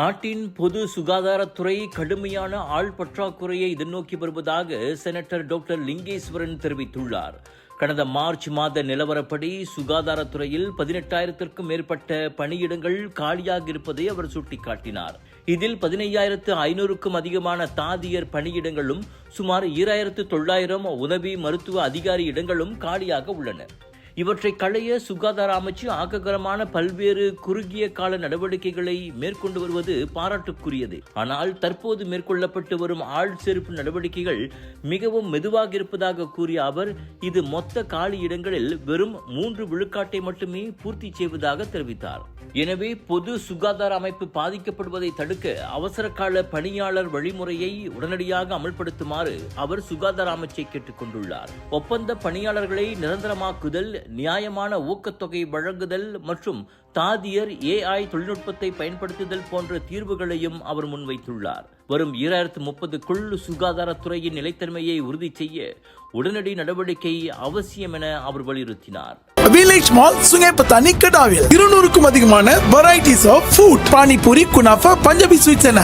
நாட்டின் பொது சுகாதாரத்துறை கடுமையான ஆள் பற்றாக்குறையை எதிர்நோக்கி வருவதாக செனட்டர் டாக்டர் லிங்கேஸ்வரன் தெரிவித்துள்ளார். கடந்த மார்ச் மாத நிலவரப்படி சுகாதாரத்துறையில் 18,000க்கும் மேற்பட்ட பணியிடங்கள் காலியாக இருப்பதை அவர் சுட்டிக்காட்டினார். இதில் 15,500க்கும் அதிகமான தாதியர் பணியிடங்களும் சுமார் 2,900 உதவி மருத்துவ அதிகாரி இடங்களும் காலியாக உள்ளன. இவற்றை களைய சுகாதார அமைச்சு ஆக்ககரமான பல்வேறு குறுகிய கால நடவடிக்கைகளை மேற்கொண்டு வருவது பாராட்டுக்குரியது. ஆனால் தற்போது மேற்கொள்ளப்பட்டு வரும் ஆள் சேர்ப்பு நடவடிக்கைகள் மிகவும் மெதுவாக இருப்பதாக கூறிய அவர், இது மொத்த காலி இடங்களில் வெறும் 3 விழுக்காட்டை மட்டுமே பூர்த்தி செய்வதாக தெரிவித்தார். எனவே பொது சுகாதார அமைப்பு பாதிக்கப்படுவதை தடுக்க அவசர கால பணியாளர் வழிமுறையை உடனடியாக அமல்படுத்துமாறு அவர் சுகாதார அமைச்சை கேட்டுக் கொண்டுள்ளார். ஒப்பந்த பணியாளர்களை நிரந்தரமாக்குதல், நியாயமான ஊக்கத்தொகை வழங்குதல் மற்றும் தாதியர் AI தொழில்நுட்பத்தை பயன்படுத்துதல் போன்ற தீர்வுகளையும் அவர் முன்வைத்துள்ளார். வரும் 2030க்குள் சுகாதாரத்துறையின் நிலைத்தன்மையை உறுதி செய்ய உடனடி நடவடிக்கை அவசியம் என அவர் வலியுறுத்தினார். வில்லேஜ் மால் சுங்கேப்பத்தானி கடாவில் 200க்கும் அதிகமான varieties of food, panipuri, kunafa, Punjabi sweets என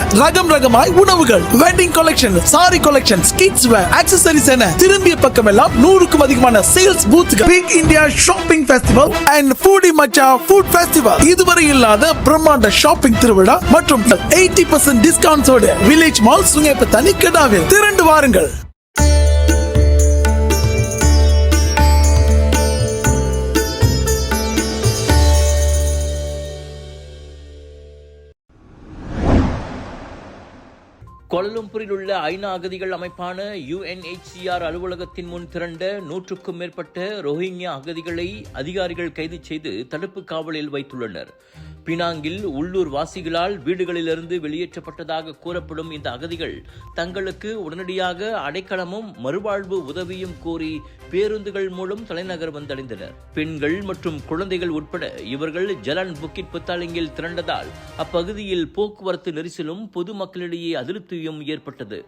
ரகமாய் உணவுகள், wedding collection, sari collection, kids wear, accessories என திரும்பிய பக்கமெல்லாம் 100க்கும் அதிகமான சேல்ஸ் பூத்கள். Big India shopping festival and foodie Macha food festival. இதுவரை இல்லாத பிரம்மாண்ட ஷாப்பிங் திருவிழா மற்றும் 80% டிஸ்கவுண்ட்ஸோட வில்லேஜ் மால் சுங்கேப்பத்தானி கடாவில் திரண்டு வாருங்கள். கோலாலம்பூரில் உள்ள ஐநா அகதிகள் அமைப்பான UNHCR அலுவலகத்தின் முன் திரண்ட 100க்கும் மேற்பட்ட ரோஹிங்யா அகதிகளை அதிகாரிகள் கைது செய்து தடுப்பு காவலில் வைத்துள்ளனர். பினாங்கில் உள்ளூர் வாசிகளால் வீடுகளிலிருந்து வெளியேற்றப்பட்டதாக கூறப்படும் இந்த அகதிகள் தங்களுக்கு உடனடியாக அடைக்கலமும் மறுவாழ்வு உதவியும் கோரி பேருந்துகள் மூலம் தலைநகர் வந்தடைந்தனர். பெண்கள் மற்றும் குழந்தைகள் உட்பட இவர்கள் ஜலான் புக்கிட் புத்தாலிங்கில் திரண்டதால் அப்பகுதியில் போக்குவரத்து நெரிசலும் பொதுமக்களிடையே அதிருப்தியும் ஏற்பட்டது.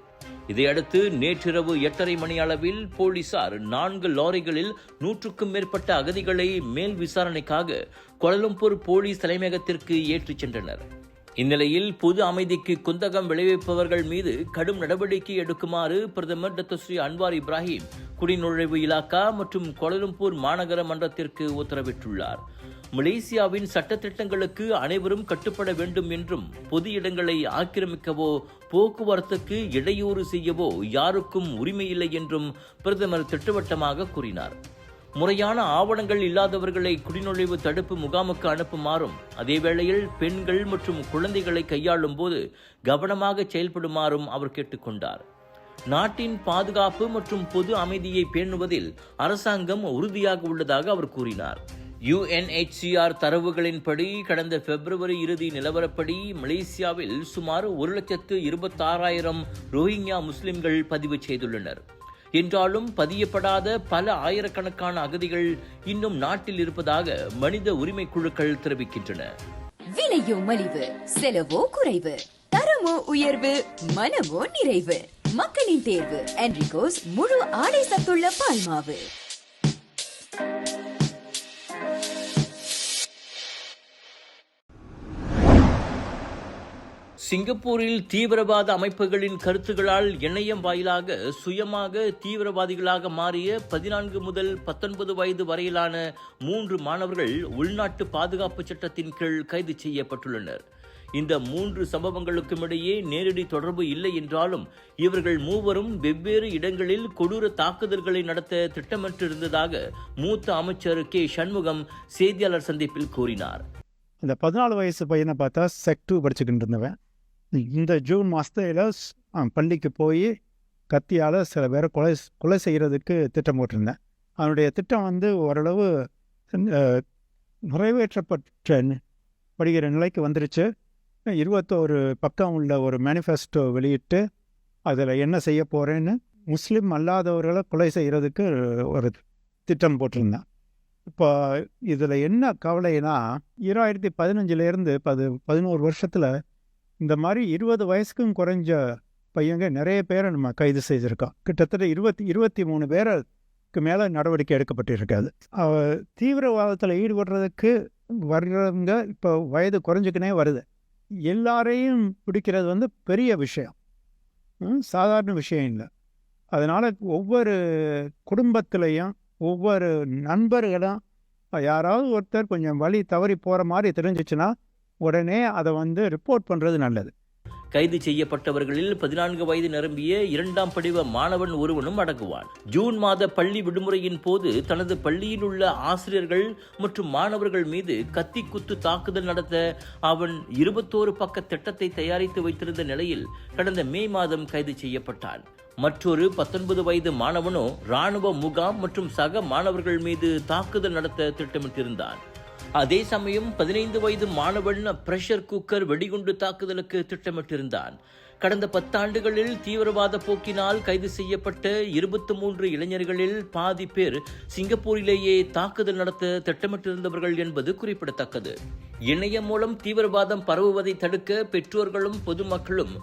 இதையடுத்து நேற்றிரவு 8:30 மணி அளவில் போலீசார் 4 லாரிகளில் 100க்கும் மேற்பட்ட அகதிகளை மேல் விசாரணைக்காக கோலாலம்பூர் போலீஸ் தலைமையகத்திற்கு ஏற்றிச் சென்றனர். இந்நிலையில் பொது அமைதிக்கு குந்தகம் விளைவிப்பவர்கள் மீது கடும் நடவடிக்கை எடுக்குமாறு பிரதமர் டாக்டர் ஸ்ரீ அன்வார் இப்ராஹிம் குடிநுழைவு இலாக்கா மற்றும் கோலாலம்பூர் மாநகர மன்றத்திற்கு உத்தரவிட்டுள்ளார். மலேசியாவின் சட்டத்திட்டங்களுக்கு அனைவரும் கட்டுப்பட வேண்டும் என்றும் பொது இடங்களை ஆக்கிரமிக்கவோ போக்குவரத்துக்கு இடையூறு செய்யவோ யாருக்கும் உரிமையில்லை என்றும் பிரதமர் திட்டவட்டமாக கூறினார். முறையான ஆவணங்கள் இல்லாதவர்களை குடிநுழைவு தடுப்பு முகாமுக்கு அனுப்புமாறும், அதேவேளையில் பெண்கள் மற்றும் குழந்தைகளை கையாளும் போது கவனமாக செயல்படுமாறும் அவர் கேட்டுக்கொண்டார். நாட்டின் பாதுகாப்பு மற்றும் பொது அமைதியை பேணுவதில் அரசாங்கம் உறுதியாக உள்ளதாக அவர் கூறினார். UNHCR தரவுகளின்படி கடந்த பிப்ரவரி இறுதி நிலவரப்படி மலேசியாவில் சுமார் 1,26,000 ரோஹிங்யா முஸ்லிம்கள் பதிவு செய்துள்ளனர். என்றாலும் பதியப்படாத பல ஆயிரக்கணக்கான அகதிகள் இன்னும் நாட்டில் இருப்பதாக மனித உரிமை குழுக்கள் தெரிவிக்கின்றன. விலையோ மலிவு, செலவோ குறைவு, தரமோ உயர்வு, மனமோ நிறைவு. மக்களின் தேர்வு என்ரிகோஸ் முழு ஆடை சத்துள்ள பால்மாவு. சிங்கப்பூரில் தீவிரவாத அமைப்புகளின் கருத்துகளால் இணையம் வாயிலாக சுயமாக தீவிரவாதிகளாக மாறிய 14 முதல் 19 வயது வரையிலான 3 மாணவர்கள் உள்நாட்டு பாதுகாப்பு சட்டத்தின் கீழ் கைது செய்யப்பட்டுள்ளனர். இந்த 3 சம்பவங்களுக்கும் இடையே நேரடி தொடர்பு இல்லை என்றாலும் இவர்கள் மூவரும் வெவ்வேறு இடங்களில் கொடூர தாக்குதல்களை நடத்த திட்டமிட்டிருந்ததாக மூத்த அமைச்சர் K. சண்முகம் செய்தியாளர் சந்திப்பில் கூறினார். இந்த 14 வயசு பையனை பார்த்தா செக் 2 படிச்சுக்கிட்டு இருந்தவன். இந்த ஜூன் மாதத்தில் பள்ளிக்கு போய் கத்தியால் சில பேரை கொலை செய்கிறதுக்கு திட்டம் போட்டிருந்தேன். அவனுடைய திட்டம் ஓரளவு நிறைவேற்றப்பட்ட படிக்கிற நிலைக்கு வந்துருச்சு. 21 பக்கம் உள்ள ஒரு மேனிஃபெஸ்டோ வெளியிட்டு அதில் என்ன செய்ய போகிறேன்னு முஸ்லீம் அல்லாதவர்களை கொலை செய்கிறதுக்கு ஒரு திட்டம் போட்டிருந்தேன். இப்போ இதில் என்ன கவலைனா 2015 11 வருஷத்தில் இந்த மாதிரி 20 வயசுக்கும் குறைஞ்ச பையங்க நிறைய பேரை நம்ம கைது செய்திருக்கோம். கிட்டத்தட்ட 23 பேருக்கு மேலே நடவடிக்கை எடுக்கப்பட்டிருக்காது. தீவிரவாதத்தில் ஈடுபடுறதுக்கு வர்றவங்க இப்போ வயது குறைஞ்சிக்கினே வருது. எல்லாரையும் பிடிக்கிறது வந்து பெரிய விஷயம், சாதாரண விஷயம் இல்லை. அதனால் ஒவ்வொரு குடும்பத்திலையும் ஒவ்வொரு நண்பர்களும் யாராவது ஒருத்தர் கொஞ்சம் வழி தவறி போகிற மாதிரி தெரிஞ்சிச்சுன்னா உடனே அதை வந்து ரிப்போர்ட் பண்ணுறது நல்லது. கைது செய்யப்பட்டவர்களில் 14 வயது நிரம்பிய 2ஆம் படிவ மாணவன் ஒருவனும் அடங்குவான். ஜூன் மாத பள்ளி விடுமுறையின் போது தனது பள்ளியில் உள்ள ஆசிரியர்கள் மற்றும் மாணவர்கள் மீது கத்தி குத்து தாக்குதல் நடத்த அவன் 21 பக்க திட்டத்தை தயாரித்து வைத்திருந்த நிலையில் கடந்த மே மாதம் கைது செய்யப்பட்டான். மற்றொரு 19 வயது மாணவனோ இராணுவ முகாம் மற்றும் சக மாணவர்கள் மீது தாக்குதல் நடத்த திட்டமிட்டிருந்தான். அதே சமயம் 15 வயது மாணவன் பிரஷர் குக்கர் வெடிகுண்டு தாக்குதலுக்கு திட்டமிட்டிருந்தான். கடந்த 10 ஆண்டுகளில் தீவிரவாத போக்கினால் கைது செய்யப்பட்ட 23 இளைஞர்களில் பாதி பேர் சிங்கப்பூரிலேயே தாக்குதல் நடத்த திட்டமிட்டிருந்தவர்கள் என்பது குறிப்பிடத்தக்கது. இணையம் மூலம் தீவிரவாதம் பரவுவதை தடுக்க பெற்றோர்களும் பொதுமக்களும்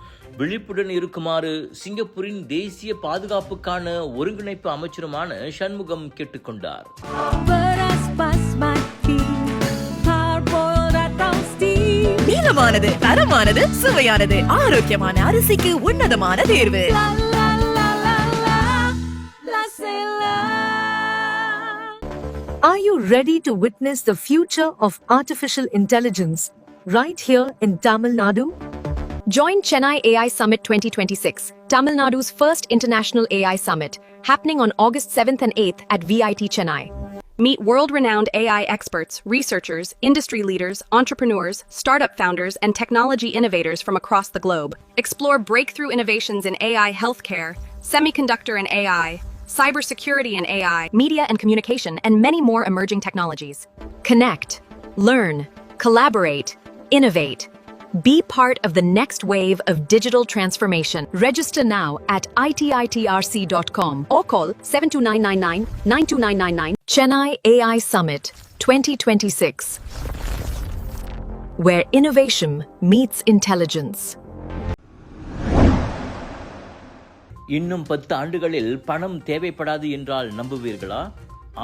விழிப்புடன் இருக்குமாறு சிங்கப்பூரின் தேசிய பாதுகாப்புக்கான ஒருங்கிணைப்பு அமைச்சருமான சண்முகம் கேட்டுக்கொண்டார். நீளமானது, தரமானது, சுவையானது, ஆரோக்கியமான அரிசிக்கு உன்னதமான தேர்வு. Are you ready to witness the future of artificial intelligence right here in Tamil Nadu? Join Chennai AI Summit 2026, Tamil Nadu's first international AI summit, happening on August 7th and 8th at VIT Chennai. Meet world-renowned AI experts, researchers, industry leaders, entrepreneurs, startup founders, and technology innovators from across the globe. Explore breakthrough innovations in AI healthcare, semiconductor and AI, cybersecurity and AI, media and communication, and many more emerging technologies. Connect, learn, collaborate, innovate. Be part of the next wave of digital transformation. Register now at ititrc.com or call 72999-92999. Chennai AI Summit 2026, where innovation meets intelligence. இன்னும் 10 ஆண்டுகளில் பணம் தேவைப்படாது என்றால் நம்புவீர்களா?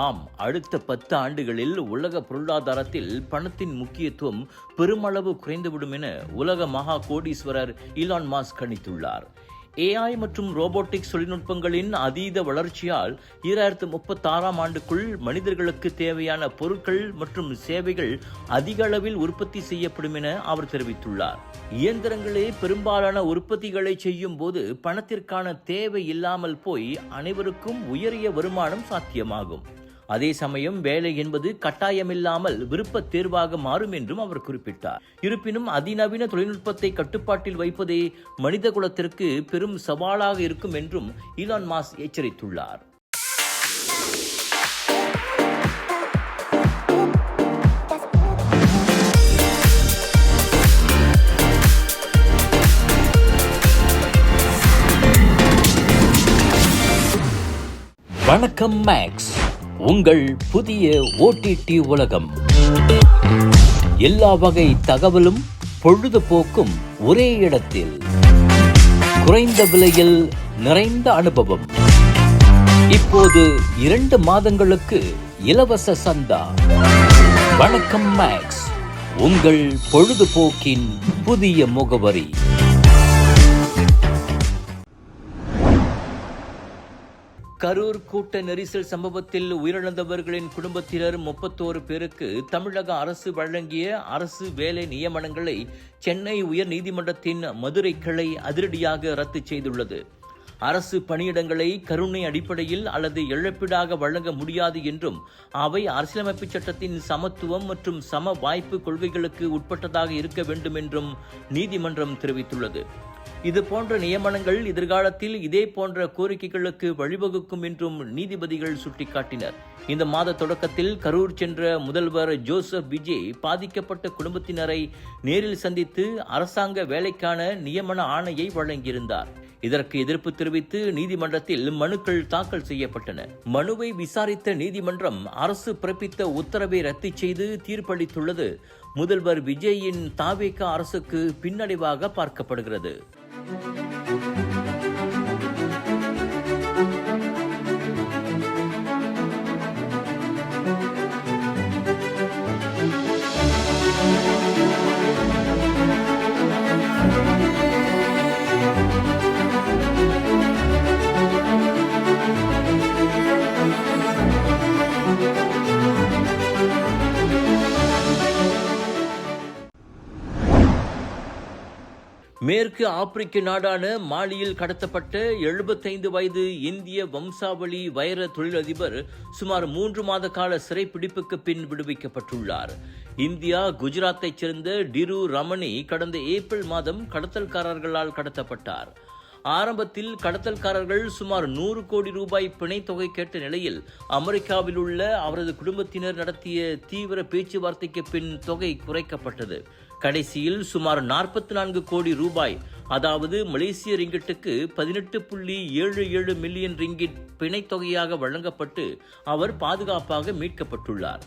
ஆம், அடுத்த 10 ஆண்டுகளில் உலக பொருளாதாரத்தில் பணத்தின் முக்கியத்துவம் பெருமளவு குறைந்துவிடும் என உலக மகா கோடீஸ்வரர் ஈலான் மாஸ்க் கணித்துள்ளார். AI மற்றும் ரோபோட்டிக்ஸ் தொழில்நுட்பங்களின் அதீத வளர்ச்சியால் 2036ஆம் ஆண்டுக்குள் மனிதர்களுக்கு தேவையான பொருட்கள் மற்றும் சேவைகள் அதிக அளவில் உற்பத்தி செய்யப்படும் என அவர் தெரிவித்துள்ளார். இயந்திரங்களே பெரும்பாலான உற்பத்திகளை செய்யும் போது பணத்திற்கான தேவை இல்லாமல் போய் அனைவருக்கும் உயரிய வருமானம் சாத்தியமாகும். அதே சமயம் வேலை என்பது கட்டாயமில்லாமல் விருப்ப தேர்வாக மாறும் என்றும் அவர் குறிப்பிட்டார். இருப்பினும் அதிநவீன தொழில்நுட்பத்தை கட்டுப்பாட்டில் வைப்பதே மனித குலத்திற்கு பெரும் சவாலாக இருக்கும் என்றும் ஈலான் மாஸ்க் எச்சரித்துள்ளார். வணக்கம் மேக்ஸ், உங்கள் புதிய OTT உலகம். எல்லா வகை தகவலும் பொழுதுபோக்கும் ஒரே இடத்தில், குறைந்த விலையில் நிறைந்த அனுபவம். இப்போது 2 மாதங்களுக்கு இலவச சந்தா. வணக்கம் மேக்ஸ், உங்கள் பொழுதுபோக்கின் புதிய முகவரி. கரூர் கூட்ட நெரிசல் சம்பவத்தில் உயிரிழந்தவர்களின் குடும்பத்தினர் 31 பேருக்கு தமிழக அரசு வழங்கிய அரசு வேலை நியமனங்களை சென்னை உயர் நீதிமன்றத்தின் மதுரை கிளை அதிரடியாக ரத்து செய்துள்ளது. அரசு பணியிடங்களை கருணை அடிப்படையில் அல்லது இழப்பீடாக வழங்க முடியாது என்றும் அவை அரசியலமைப்பு சட்டத்தின் சமத்துவம் மற்றும் சம வாய்ப்பு கொள்கைகளுக்கு உட்பட்டதாக இருக்க வேண்டும் என்றும் நீதிமன்றம் தெரிவித்துள்ளது. இது போன்ற நியமனங்கள் எதிர்காலத்தில் இதே போன்ற கோரிக்கைகளுக்கு வழிவகுக்கும் என்றும் நீதிபதிகள் சுட்டிக்காட்டினர். இந்த மாத தொடக்கத்தில் கரூர் சென்ற முதல்வர் ஜோசப் விஜய் பாதிக்கப்பட்ட குடும்பத்தினரை நேரில் சந்தித்து அரசாங்க வேலைக்கான நியமன ஆணையை வழங்கியிருந்தார். இதற்கு எதிர்ப்பு தெரிவித்து நீதிமன்றத்தில் மனுக்கள் தாக்கல் செய்யப்பட்டன. மனுவை விசாரித்த நீதிமன்றம் அரசு பிறப்பித்த உத்தரவை ரத்து செய்து தீர்ப்பளித்துள்ளது முதல்வர் விஜயின் தாவேக அரசுக்கு பின்னடைவாக பார்க்கப்படுகிறது. மேற்கு ஆப்பிரிக்க நாடான மாலியில் கடத்தப்பட்ட 75 வயது இந்திய வம்சாவளி வைர தொழிலதிபர் சுமார் 3 மாத கால சிறைப்பிடிப்புக்கு பின் விடுவிக்கப்பட்டுள்ளார். இந்தியா குஜராத்தைச் சேர்ந்த டிரு ரமணி கடந்த ஏப்ரல் மாதம் கடத்தல்காரர்களால் கடத்தப்பட்டார். ஆரம்பத்தில் கடத்தல்காரர்கள் சுமார் 100 கோடி ரூபாய் பிணை தொகை கேட்ட நிலையில் அமெரிக்காவில் உள்ள அவரது குடும்பத்தினர் நடத்திய தீவிர பேச்சுவார்த்தைக்கு பின் தொகை குறைக்கப்பட்டது. கடைசியில் சுமார் 44 கோடி ரூபாய், அதாவது மலேசிய ரிங்கிட்டுக்கு 18.77 மில்லியன் ரிங்கிட் பிணை தொகையாக வழங்கப்பட்டு அவர் பாதுகாப்பாக மீட்கப்பட்டுள்ளார்.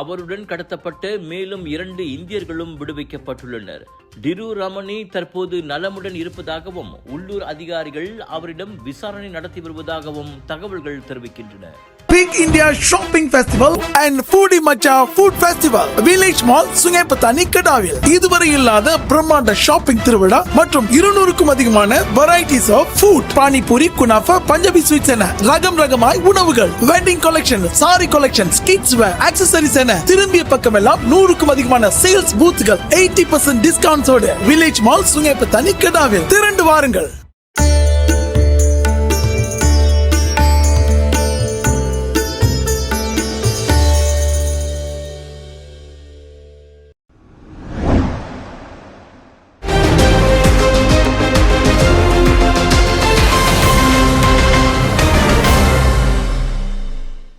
அவருடன் கடத்தப்பட்ட மேலும் 2 இந்தியர்களும் விடுவிக்கப்பட்டுள்ளனர். டிரு ரமணி தற்போது நலமுடன் இருப்பதாகவும் உள்ளூர் அதிகாரிகள் அவரிடம் விசாரணை நடத்தி வருவதாகவும் தகவல்கள் தெரிவிக்கின்றன. Big India Shopping Festival and Foodie Macha Food Festival Village Mall சுங்கேப்பத்தானி கடாவில் இதுவரை இல்லாத பிரம்மாண்ட ஷாப்பிங் திருவிழா மற்றும் 200க்கும் அதிகமான varieties of food, panipuri, kunafa, Punjabi sweets என ரகமாய் உணவுகள், wedding collection, sari collection, kids wear, accessories என திரும்பிய பக்கமெல்லாம் 100க்கும் அதிகமான சேல்ஸ் பூத்துகள் 80% டிஸ்கவுண்ட்ஸோடு வில்லேஜ் மால் சுங்கேப்பத்தானி கடாவில் திரண்டு வாருங்கள்.